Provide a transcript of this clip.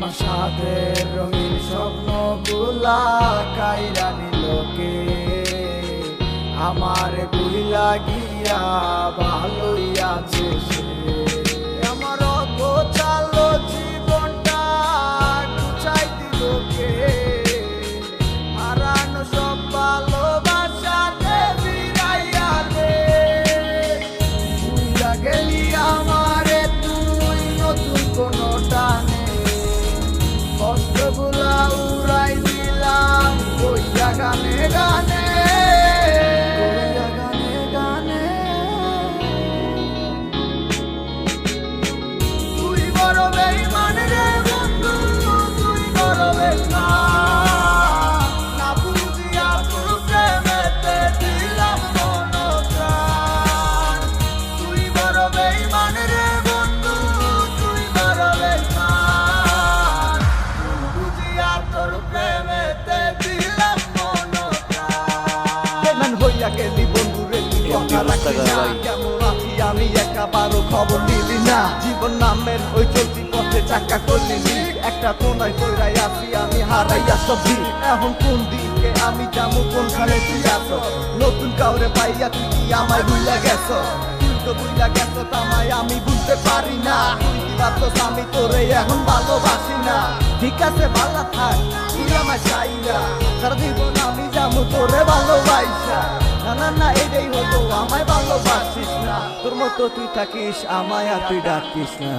আমার সাথে রঙিন স্বপ্নগুলা কাইরা নিলোকে, আমার বুইলা গিয়া ভালোই আছে সে। আমার অগোছালো জীবনটা গুছাই দিলোকে, হারানো সব ভালোবাসাতে ফিরাইয়া দে। বুইলা গেলি আমারে তুই নতুন কোনো টানে, কষ্টগুলা উড়াই দিলাম কইয়া গানে গানে, কইয়া গানে গানে। তুই বড় বেঈমান রে বন্ধু, তুই বড় বেঈমান, না বুঝিয়া তোর প্রেমেতে দিলাম মন প্রাণ। তুই বড় বেঈমান রে বন্ধু, তুই বড় বেঈমান, বুঝিয়া তোর প্রেমেতে দিলাম মন প্রাণ। বেঈমান হইয়া গেলি বন্ধু রে, তুই কথা রাখিস না, কেমন আছি আমি একাবারও খবর নিলি না। জীবন নামের ওই চলতি পথে চাকা করলি লিক, একটা কোনায় কইরাই আছি আমি হারাইয়া সবজি। এখন কোন দিকে আমি যাবো, কোনখানে তুই আছো? নতুন কাউরে পাইয়া তুই কি আমায় ভুইলা গেছো? তুই তো ভুইলা গেছো তামায় আমি বুঝতে পারি না, তুই কি ভাবছস আমি তোরে এখন ভালোবাসি না? ঠিক আছে ভালো থাক, তুই আমায় চাইরা, সারা জীবন আমি যাবো তোরে ভালোবাসা। না না না এটাই হতো, আমায় ভালোবাসিস না, তোর মতো তুই থাকিস আমায় আর তুই ডাকিস না।